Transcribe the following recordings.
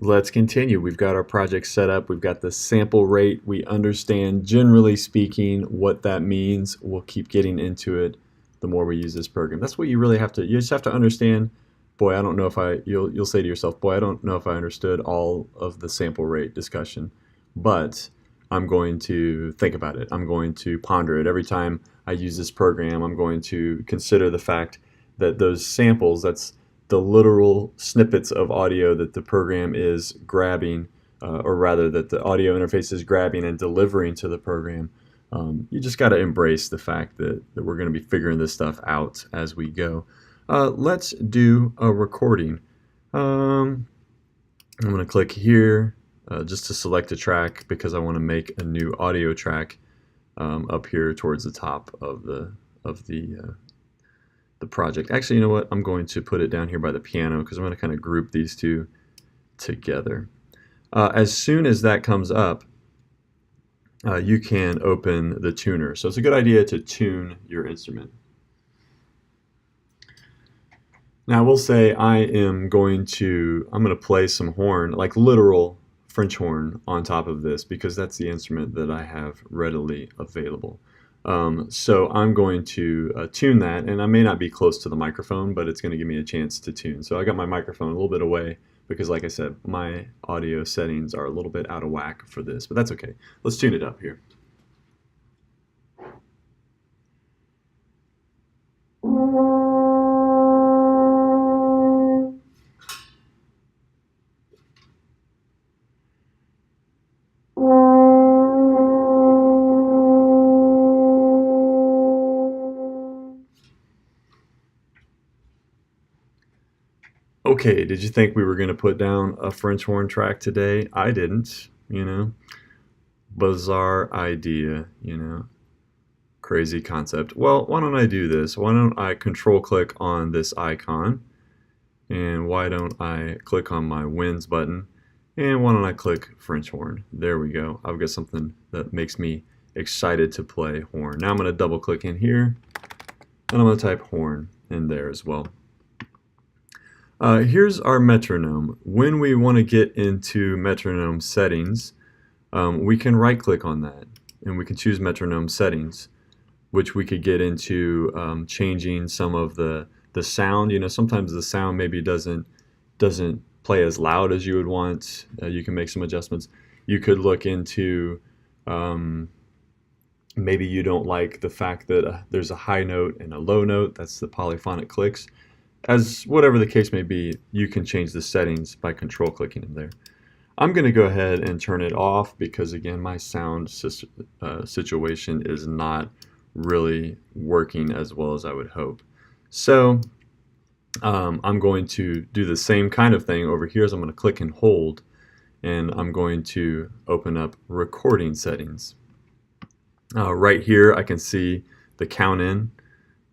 Let's continue. We've got our project set up. We've got the sample rate. We understand, generally speaking, what that means. We'll keep getting into it the more we use this program. That's what you really have to, you just have to understand, boy, I don't know if you'll say to yourself, boy, I don't know if I understood all of the sample rate discussion, but I'm going to think about it. I'm going to ponder it. Every time I use this program, I'm going to consider the fact that those samples, that's the literal snippets of audio that the program is grabbing, or rather that the audio interface is grabbing and delivering to the program. You just got to embrace the fact that we're going to be figuring this stuff out as we go. Let's do a recording. I'm going to click here just to select a track because I want to make a new audio track up here towards the top of the project. Actually, you know what? I'm going to put it down here by the piano because I'm going to kind of group these two together. As soon as that comes up, you can open the tuner. So it's a good idea to tune your instrument. Now we'll say I'm going to play some horn, like literal French horn on top of this because that's the instrument that I have readily available. So I'm going to tune that, and I may not be close to the microphone, but it's going to give me a chance to tune. So I got my microphone a little bit away because, like I said, my audio settings are a little bit out of whack for this, but that's okay. Let's tune it up here. Okay, did you think we were going to put down a French horn track today? I didn't, Bizarre idea, Crazy concept. Well, why don't I do this? Why don't I control click on this icon? And why don't I click on my Winds button? And why don't I click French horn? There we go. I've got something that makes me excited to play horn. Now I'm going to double click in here, and I'm going to type horn in there as well. Here's our metronome. When we want to get into metronome settings, we can right click on that and we can choose metronome settings, which we could get into changing some of the sound. Sometimes the sound maybe doesn't play as loud as you would want. You can make some adjustments. You could look into maybe you don't like the fact that there's a high note and a low note. That's the polyphonic clicks. As whatever the case may be, you can change the settings by control clicking in there. I'm going to go ahead and turn it off because, again, my sound situation is not really working as well as I would hope. So I'm going to do the same kind of thing over here. So I'm going to click and hold, and I'm going to open up recording settings. Right here I can see the count in.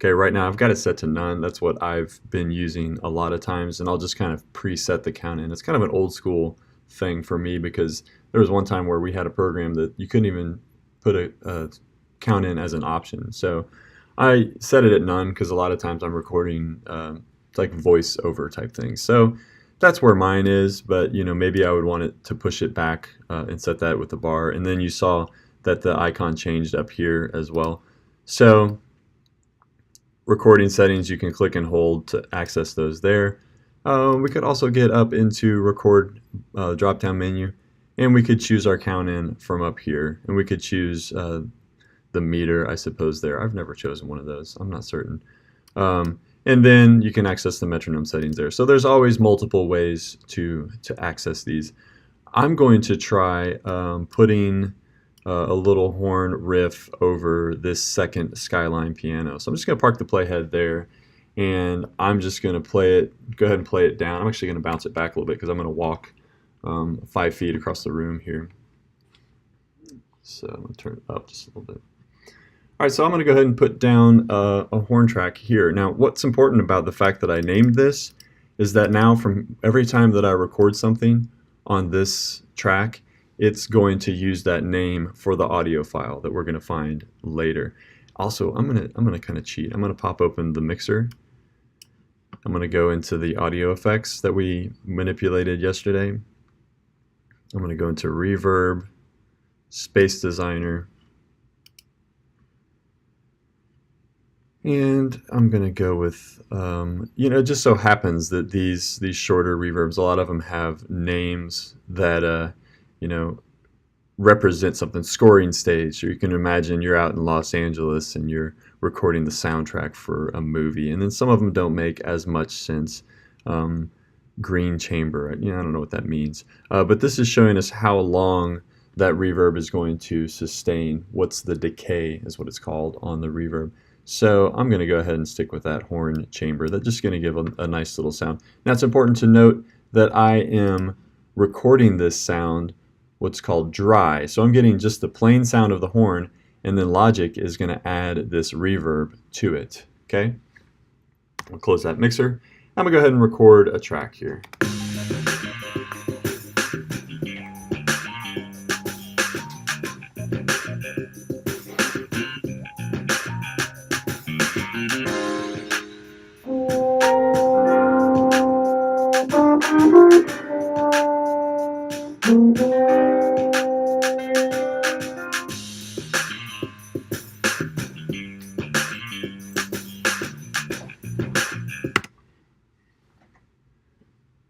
Okay, right now I've got it set to none. That's what I've been using a lot of times, and I'll just kind of preset the count in. It's kind of an old school thing for me because there was one time where we had a program that you couldn't even put a count in as an option. So I set it at none because a lot of times I'm recording like voice-over type things. So that's where mine is, but maybe I would want it to push it back and set that with the bar. And then you saw that the icon changed up here as well. So recording settings, you can click and hold to access those there. We could also get up into record drop-down menu, and we could choose our count in from up here, and we could choose the meter, I suppose, there. I've never chosen one of those. I'm not certain. And then you can access the metronome settings there. So there's always multiple ways to access these. I'm going to try putting a little horn riff over this second Skyline piano. So I'm just going to park the playhead there, and I'm just going to go ahead and play it down. I'm actually going to bounce it back a little bit because I'm going to walk 5 feet across the room here. So I'm going to turn it up just a little bit. All right, so I'm going to go ahead and put down a horn track here. Now, what's important about the fact that I named this is that now from every time that I record something on this track, it's going to use that name for the audio file that we're going to find later. Also, I'm gonna kind of cheat. I'm going to pop open the mixer. I'm going to go into the audio effects that we manipulated yesterday. I'm going to go into Reverb, Space Designer, and I'm going to go with, it just so happens that these shorter reverbs, a lot of them have names that, represent something. Scoring stage, or you can imagine you're out in Los Angeles and you're recording the soundtrack for a movie, and then some of them don't make as much sense. Green chamber, I don't know what that means, but this is showing us how long that reverb is going to sustain. What's the decay is what it's called on the reverb. So I'm going to go ahead and stick with that horn chamber. That's just going to give a nice little sound. Now it's important to note that I am recording this sound what's called dry. So I'm getting just the plain sound of the horn, and then Logic is going to add this reverb to it. Okay? I'll close that mixer. I'm going to go ahead and record a track here.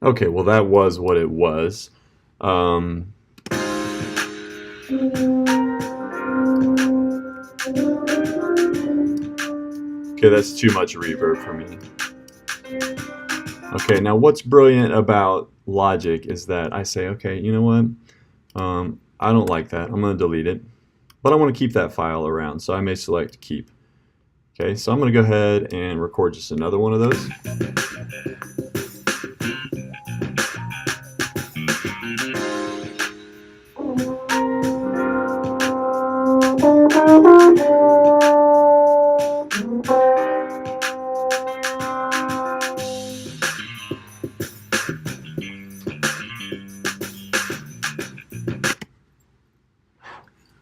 Okay, well that was what it was. Okay, that's too much reverb for me. Okay, now what's brilliant about Logic is that I say, okay, you know what? I don't like that. I'm going to delete it. But I want to keep that file around, so I may select keep. Okay, so I'm going to go ahead and record just another one of those.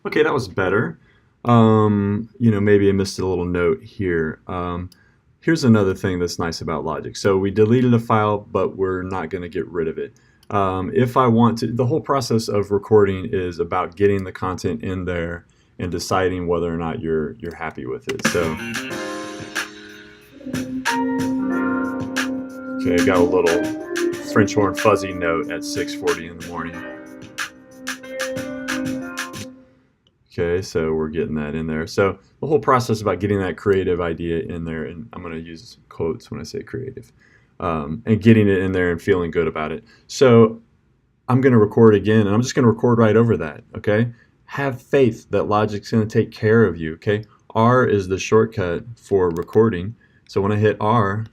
Okay, that was better. Maybe I missed a little note here. Here's another thing that's nice about Logic. So we deleted a file, but we're not going to get rid of it. If I want to, the whole process of recording is about getting the content in there and deciding whether or not you're happy with it. So, okay, I got a little French horn fuzzy note at 6:40 in the morning. Okay, so we're getting that in there. So the whole process about getting that creative idea in there, and I'm going to use quotes when I say creative, and getting it in there and feeling good about it. So I'm going to record again, and I'm just going to record right over that, okay? Have faith that Logic's going to take care of you, okay? R is the shortcut for recording. So when I hit R,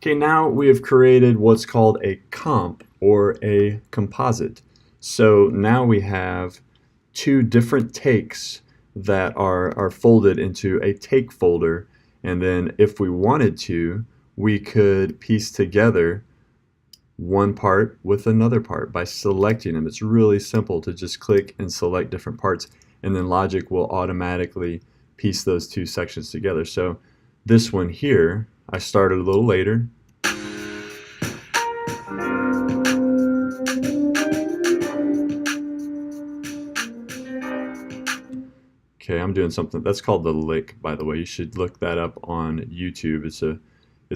okay, now we have created what's called a comp or a composite. So now we have two different takes that are folded into a take folder, and then if we wanted to, we could piece together one part with another part by selecting them. It's really simple to just click and select different parts, and then Logic will automatically piece those two sections together. So this one here, I started a little later. Okay, I'm doing something that's called the lick, by the way. You should look that up on YouTube. It's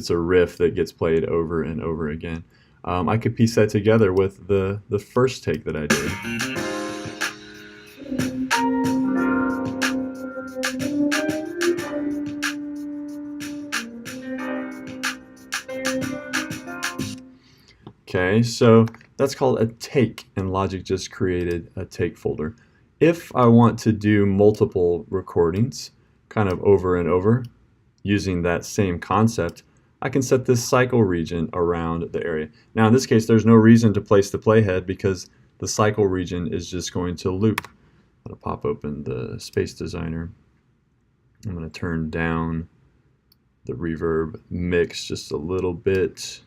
a riff that gets played over and over again. I could piece that together with the first take that I did. Okay, so that's called a take, and Logic just created a take folder. If I want to do multiple recordings, kind of over and over, using that same concept, I can set this cycle region around the area. Now in this case, there's no reason to place the playhead because the cycle region is just going to loop. I'm going to pop open the Space Designer. I'm going to turn down the reverb mix just a little bit.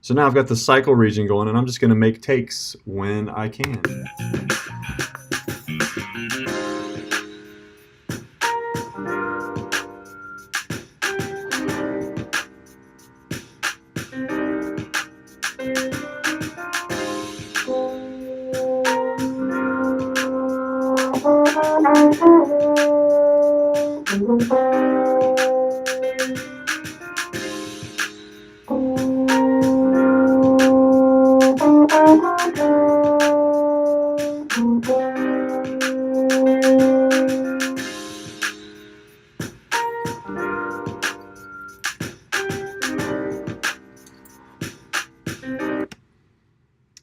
So now I've got the cycle region going, and I'm just going to make takes when I can.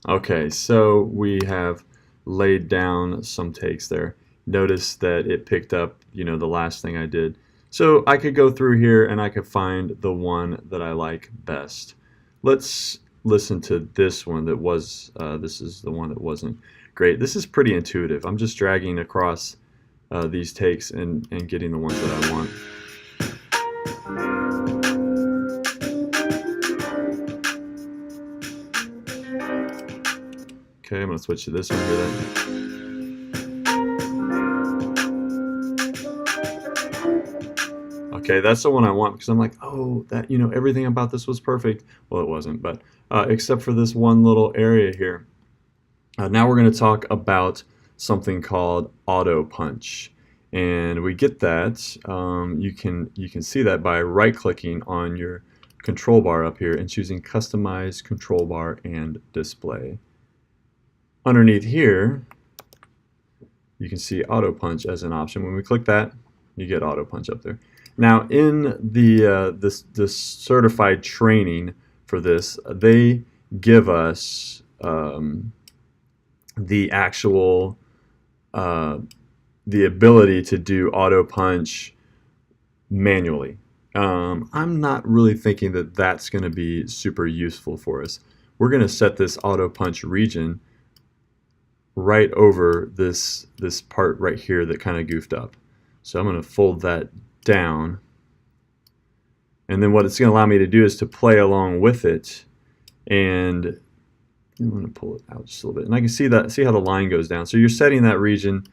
Okay, so we have laid down some takes there. Notice that it picked up, the last thing I did. So I could go through here and I could find the one that I like best. Let's listen to this one that was, this is the one that wasn't great. This is pretty intuitive. I'm just dragging across these takes and getting the ones that I want. Okay, I'm going to switch to this one here then. Okay, that's the one I want because I'm like, oh, that, everything about this was perfect. Well, it wasn't, but except for this one little area here. Now we're going to talk about something called auto punch. And we get that, you can see that by right-clicking on your control bar up here and choosing Customize Control Bar and Display. Underneath here, you can see auto punch as an option. When we click that, you get auto punch up there. Now, in the certified training for this, they give us the actual the ability to do auto punch manually. I'm not really thinking that that's going to be super useful for us. We're going to set this auto punch region right over this part right here that kind of goofed up. So I'm going to fold that down, and then what it's going to allow me to do is to play along with it, and I'm going to pull it out just a little bit, and I can see how the line goes down. So you're setting that region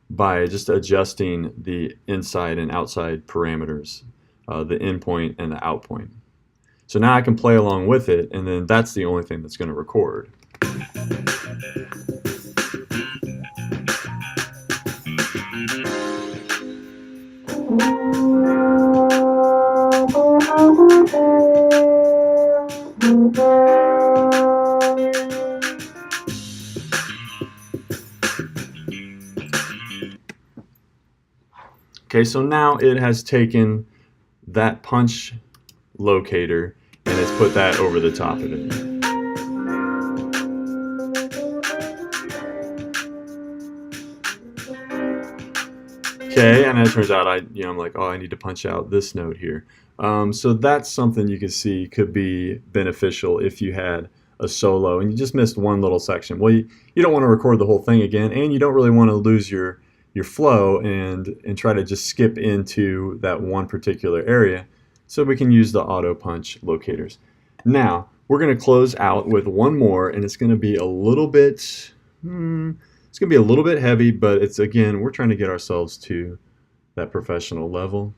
by just adjusting the inside and outside parameters, the in point and the out point. So now I can play along with it, and then that's the only thing that's going to record. Okay, so now it has taken that punch locator and it's put that over the top of it. Okay, and it turns out I'm like, oh, I need to punch out this note here. So that's something you can see could be beneficial if you had a solo and you just missed one little section. Well, you don't want to record the whole thing again, and you don't really want to lose your flow and try to just skip into that one particular area. So we can use the auto punch locators. Now we're going to close out with one more, and it's going to be a little bit it's going to be a little bit heavy, but it's, again, we're trying to get ourselves to that professional level.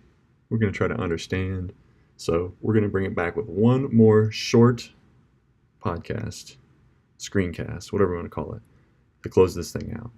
We're going to try to understand. So we're going to bring it back with one more short podcast, screencast, whatever you want to call it, to close this thing out.